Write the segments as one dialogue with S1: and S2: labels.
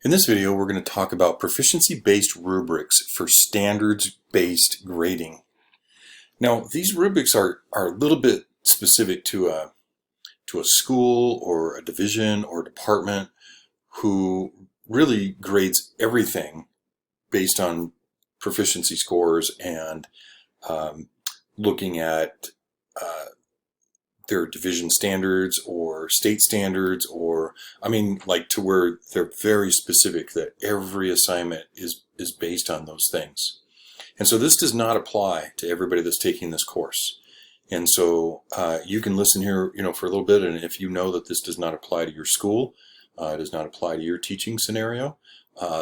S1: In this video, we're going to talk about proficiency-based rubrics for standards-based grading. Now, these rubrics are a little bit specific to a school or a division or department who really grades everything based on proficiency scores and looking at their division standards or state standards, or like to where they're very specific that every assignment is based on those things. And so this does not apply to everybody that's taking this course. And so you can listen here, for a little bit, and if you know that this does not apply to your school, it does not apply to your teaching scenario,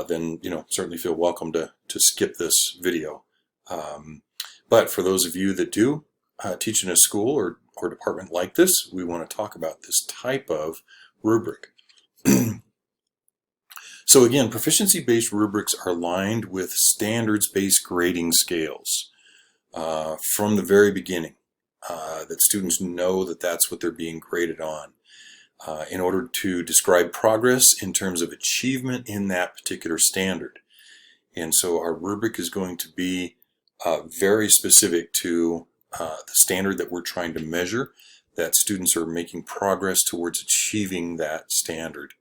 S1: then certainly feel welcome to skip this video. But for those of you that do teach in a school or department like this, we want to talk about this type of rubric. So again, proficiency-based rubrics are aligned with standards-based grading scales from the very beginning, that students know that that's what they're being graded on, in order to describe progress in terms of achievement in that particular standard. And so our rubric is going to be very specific to the standard that we're trying to measure, that students are making progress towards achieving that standard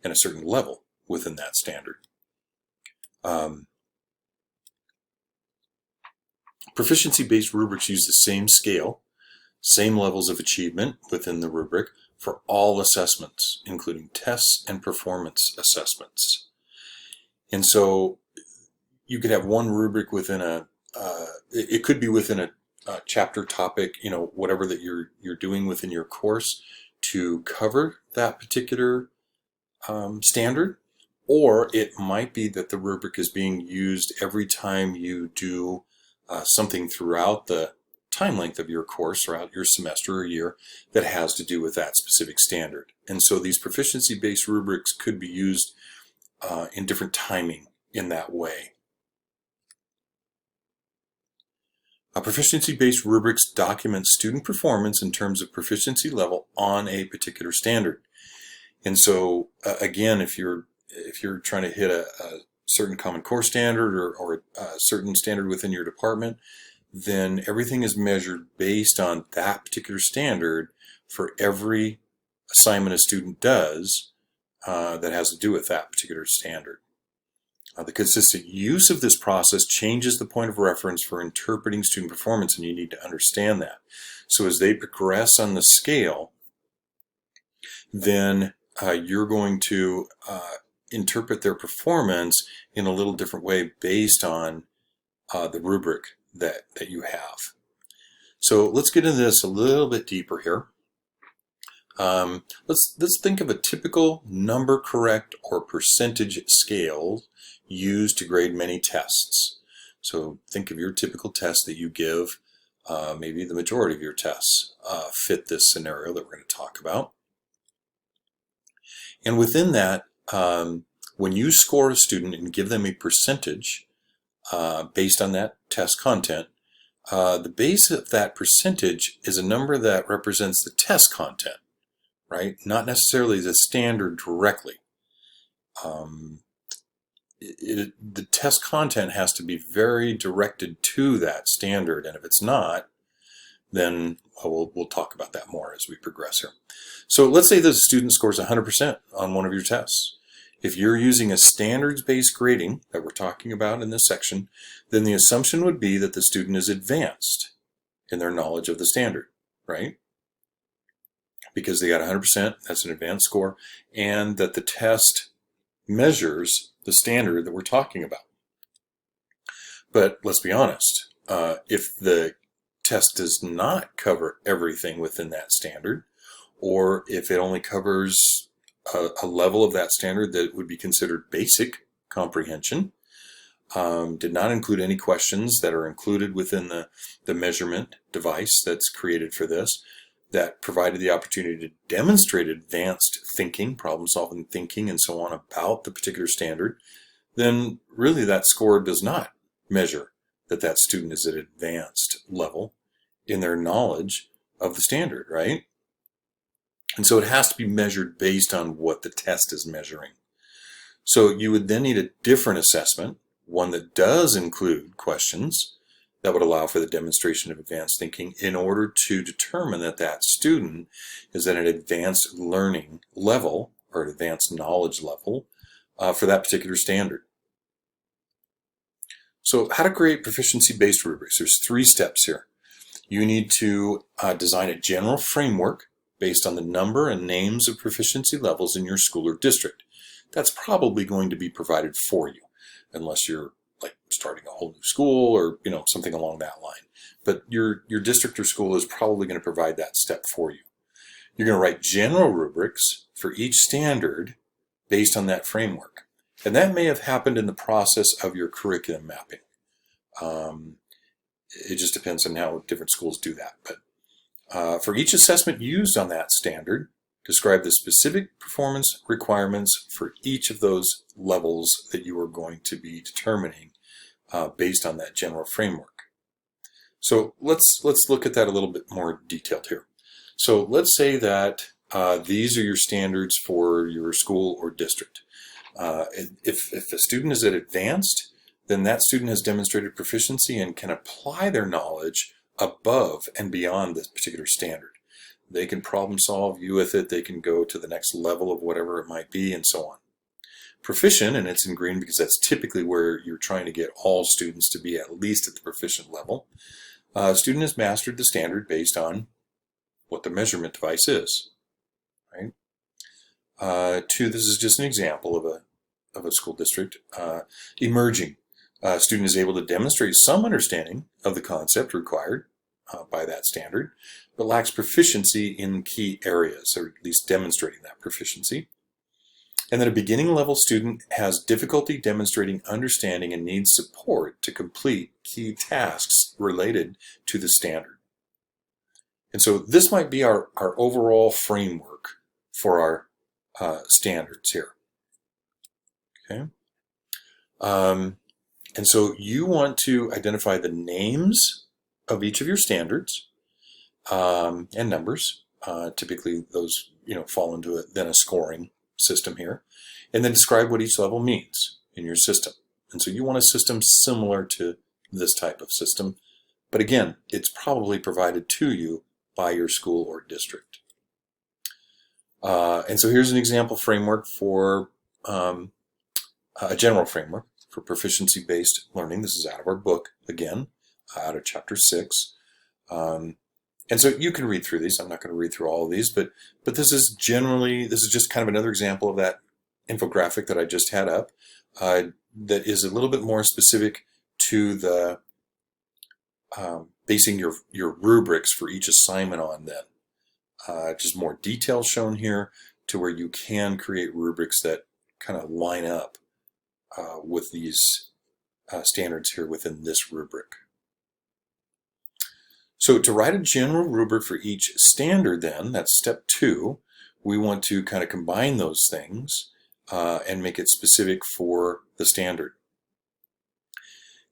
S1: and a certain level within that standard. Proficiency-based rubrics use the same scale, same levels of achievement within the rubric for all assessments, including tests and performance assessments. And so you could have one rubric within it could be within a chapter topic, whatever that you're doing within your course to cover that particular standard, or it might be that the rubric is being used every time you do something throughout the time length of your course, throughout your semester or year, that has to do with that specific standard. And so these proficiency-based rubrics could be used in different timing in that way. Proficiency-based rubrics document student performance in terms of proficiency level on a particular standard. And so again, if you're trying to hit a certain Common Core standard or a certain standard within your department, then everything is measured based on that particular standard for every assignment a student does that has to do with that particular standard. The consistent use of this process changes the point of reference for interpreting student performance, and you need to understand that. So as they progress on the scale, then you're going to interpret their performance in a little different way based on the rubric that you have. So let's get into this a little bit deeper here. Let's think of a typical number correct or percentage scale used to grade many tests. So think of your typical test that you give. Maybe the majority of your tests fit this scenario that we're going to talk about. And within that, when you score a student and give them a percentage based on that test content, the base of that percentage is a number that represents the test content, right? Not necessarily the standard directly. The test content has to be very directed to that standard, and if it's not, then we'll talk about that more as we progress here. So let's say the student scores 100% on one of your tests. If you're using a standards-based grading that we're talking about in this section, then the assumption would be that the student is advanced in their knowledge of the standard, right? Because they got 100%, that's an advanced score, and that the test measures the standard that we're talking about. But let's be honest, if the test does not cover everything within that standard, or if it only covers a level of that standard that would be considered basic comprehension, did not include any questions that are included within the measurement device that's created for this, that provided the opportunity to demonstrate advanced thinking, problem-solving thinking, and so on about the particular standard, then really that score does not measure that student is at advanced level in their knowledge of the standard, right? And so it has to be measured based on what the test is measuring. So you would then need a different assessment, one that does include questions that would allow for the demonstration of advanced thinking in order to determine that that student is at an advanced learning level or an advanced knowledge level for that particular standard. So how to create proficiency-based rubrics. There's 3 steps here. You need to design a general framework based on the number and names of proficiency levels in your school or district. That's probably going to be provided for you, unless you're like starting a whole new school or something along that line. But your district or school is probably going to provide that step for you. You're going to write general rubrics for each standard based on that framework. And that may have happened in the process of your curriculum mapping. It just depends on how different schools do that. But for each assessment used on that standard, describe the specific performance requirements for each of those levels that you are going to be determining based on that general framework. So let's look at that a little bit more detailed here. So let's say that these are your standards for your school or district. If a student is at advanced, then that student has demonstrated proficiency and can apply their knowledge above and beyond this particular standard. They can problem solve you with it, they can go to the next level of whatever it might be, and so on. Proficient, and it's in green because that's typically where you're trying to get all students to be at least at the proficient level. A student has mastered the standard based on what the measurement device is. Right? 2, this is just an example of a school district. Emerging. A student is able to demonstrate some understanding of the concept required by that standard, but lacks proficiency in key areas, or at least demonstrating that proficiency. And then a beginning level student has difficulty demonstrating understanding and needs support to complete key tasks related to the standard. And so this might be our overall framework for our standards here. Okay. And so you want to identify the names of each of your standards and numbers. Typically those fall into a scoring system here. And then describe what each level means in your system. And so you want a system similar to this type of system. But again, it's probably provided to you by your school or district. And so here's an example framework for a general framework for proficiency-based learning. This is out of our book, again, out of chapter 6. And so you can read through these. I'm not going to read through all of these, but this is just kind of another example of that infographic that I just had up that is a little bit more specific to the basing your rubrics for each assignment on then. Just more detail shown here to where you can create rubrics that kind of line up with these standards here within this rubric. So to write a general rubric for each standard then, that's step 2, we want to kind of combine those things and make it specific for the standard.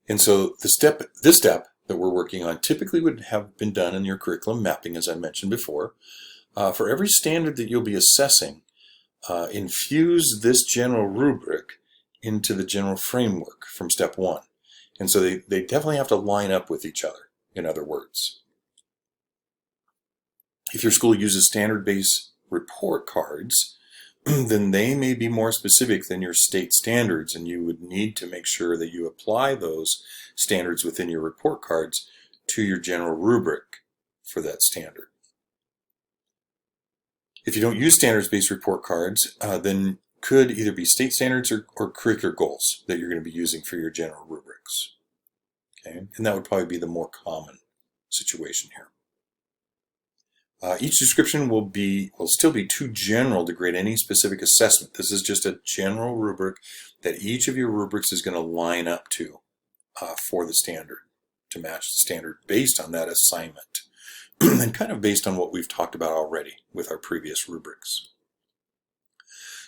S1: And so this step that we're working on typically would have been done in your curriculum mapping, as I mentioned before. For every standard that you'll be assessing, infuse this general rubric into the general framework from step 1. And so they definitely have to line up with each other, in other words. If your school uses standard-based report cards, then they may be more specific than your state standards, and you would need to make sure that you apply those standards within your report cards to your general rubric for that standard. If you don't use standards-based report cards, then could either be state standards or curricular goals that you're going to be using for your general rubrics. Okay, and that would probably be the more common situation here. Each description will still be too general to grade any specific assessment. This is just a general rubric that each of your rubrics is going to line up to for the standard, to match the standard based on that assignment and kind of based on what we've talked about already with our previous rubrics.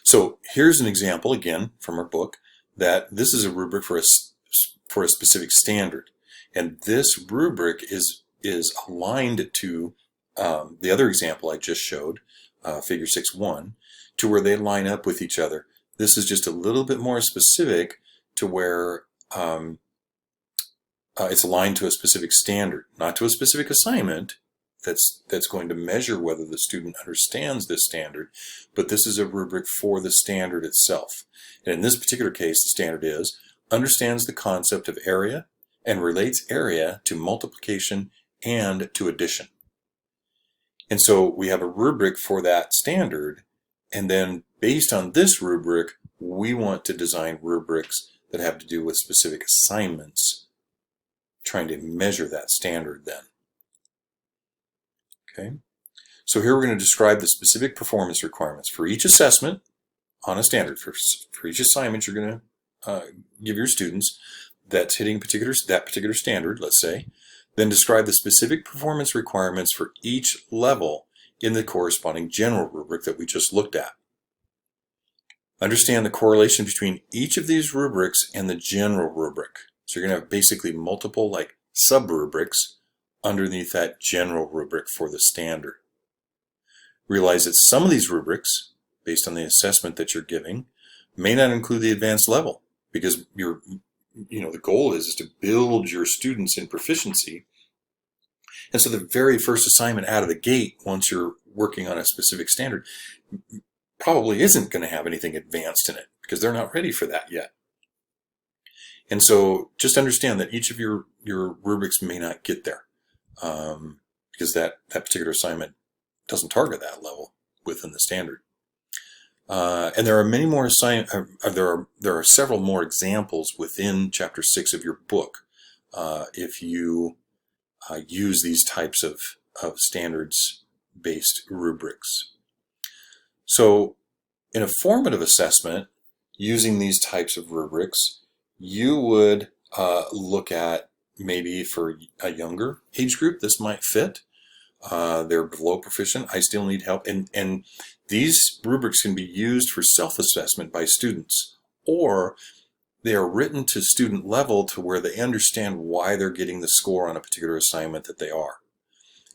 S1: So here's an example again from our book that this is a rubric for a specific standard, and this rubric is aligned to the other example I just showed, figure 6.1, to where they line up with each other. This is just a little bit more specific to where it's aligned to a specific standard, not to a specific assignment that's going to measure whether the student understands this standard, but this is a rubric for the standard itself. And in this particular case, the standard is understands the concept of area and relates area to multiplication and to addition. And so we have a rubric for that standard, and then based on this rubric, we want to design rubrics that have to do with specific assignments, trying to measure that standard then. Okay, so here we're going to describe the specific performance requirements for each assessment on a standard. For each assignment you're going to give your students that's hitting that particular standard, let's say. Then describe the specific performance requirements for each level in the corresponding general rubric that we just looked at. Understand the correlation between each of these rubrics and the general rubric. So you're going to have basically multiple like sub-rubrics underneath that general rubric for the standard. Realize that some of these rubrics, based on the assessment that you're giving, may not include the advanced level, because the goal is to build your students in proficiency. And so the very first assignment out of the gate, once you're working on a specific standard, probably isn't going to have anything advanced in it because they're not ready for that yet. And so just understand that each of your rubrics may not get there because that particular assignment doesn't target that level within the standard. And there are many more there are several more examples within Chapter 6 of your book if you use these types of standards-based rubrics. So in a formative assessment, using these types of rubrics, you would look at maybe for a younger age group, this might fit. They're below proficient. I still need help. And these rubrics can be used for self-assessment by students, or they are written to student level to where they understand why they're getting the score on a particular assignment that they are.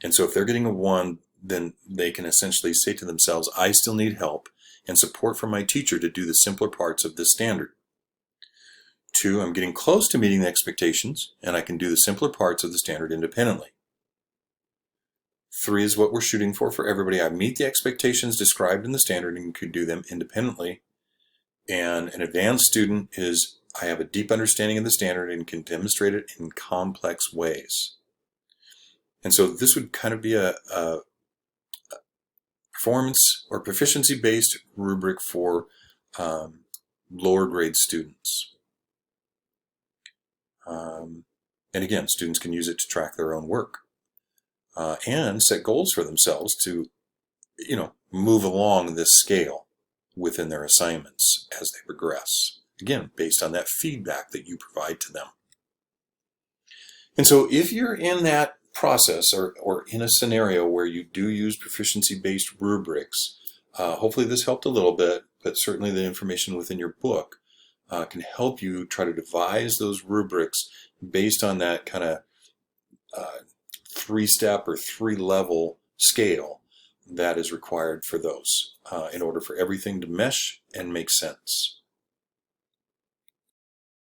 S1: And so if they're getting a 1, then they can essentially say to themselves, I still need help and support from my teacher to do the simpler parts of this standard. 2, I'm getting close to meeting the expectations, and I can do the simpler parts of the standard independently. 3 is what we're shooting for everybody. I meet the expectations described in the standard and can do them independently. And an advanced student is, I have a deep understanding of the standard and can demonstrate it in complex ways. And so this would kind of be a performance or proficiency-based rubric for lower grade students. And again, students can use it to track their own work and set goals for themselves to, move along this scale within their assignments as they progress. Again, based on that feedback that you provide to them. And so if you're in that process or in a scenario where you do use proficiency-based rubrics, hopefully this helped a little bit, but certainly the information within your book can help you try to devise those rubrics based on that kind of 3-step or 3-level scale that is required for those in order for everything to mesh and make sense.